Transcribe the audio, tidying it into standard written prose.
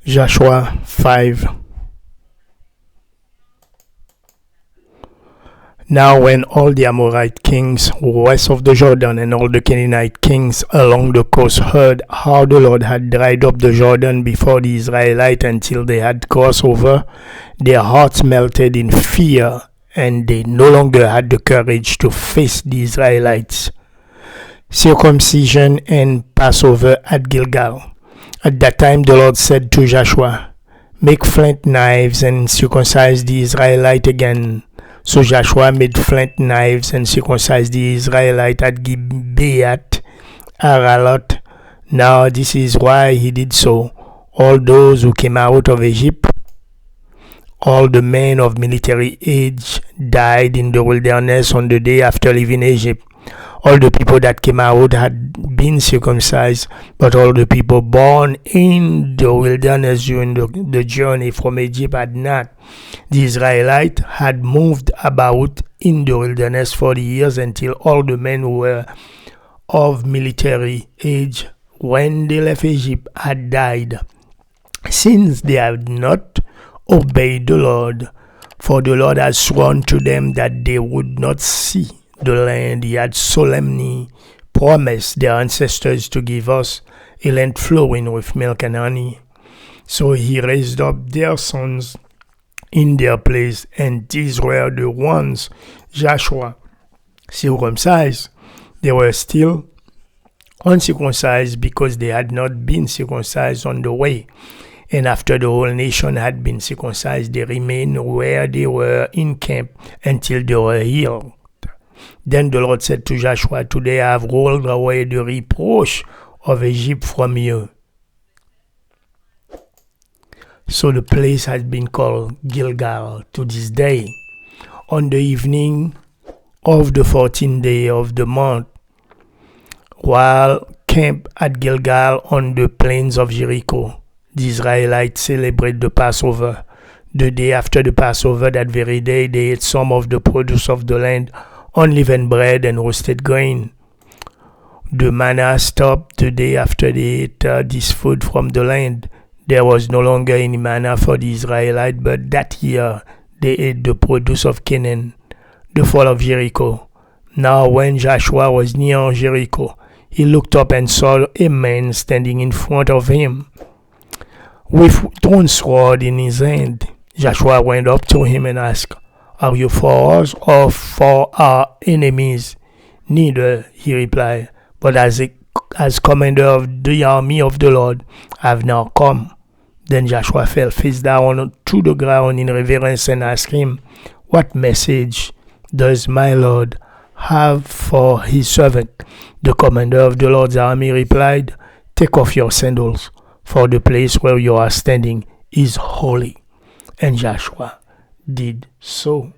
Joshua 5. Now when all the Amorite kings west of the Jordan and all the Canaanite kings along the coast heard how the Lord had dried up the Jordan before the Israelites until they had crossed over, their hearts melted in fear, and they no longer had the courage to face the Israelites. Circumcision and Passover at Gilgal. At that time the Lord said to Joshua, "Make flint knives and circumcise the Israelite again." So Joshua made flint knives and circumcised the Israelite at Gibeat Aralot. Now this is why he did so. All those who came out of Egypt, all the men of military age, died in the wilderness on the day after leaving Egypt. All the people that came out had been circumcised, but all the people born in the wilderness during the journey from Egypt had not. The Israelites had moved about in the wilderness 40 years until all the men who were of military age when they left Egypt had died, since they had not obeyed the Lord. For the Lord had sworn to them that they would not see the land he had solemnly promised their ancestors to give us, a land flowing with milk and honey. So he raised up their sons in their place, and these were the ones Joshua circumcised. They were still uncircumcised because they had not been circumcised on the way. And after the whole nation had been circumcised, they remained where they were in camp until they were healed. Then the Lord said to Joshua, "Today I have rolled away the reproach of Egypt from you." So the place has been called Gilgal to this day. On the evening of the 14th day of the month, while camped at Gilgal on the plains of Jericho, the Israelites celebrate the Passover. The day after the Passover, that very day, they ate some of the produce of the land, unleavened bread and roasted grain. The manna stopped the day after they ate this food from the land. There was no longer any manna for the Israelites, but that year they ate the produce of Canaan, the fall of Jericho. Now when Joshua was near Jericho, he looked up and saw a man standing in front of him with drawn sword in his hand. Joshua went up to him and asked, "Are you for us or for our enemies?" "Neither," he replied, "but as commander of the army of the Lord, I have now come." Then Joshua fell face down to the ground in reverence and asked him, "What message does my Lord have for his servant?" The commander of the Lord's army replied, "Take off your sandals, for the place where you are standing is holy." And Joshua did so.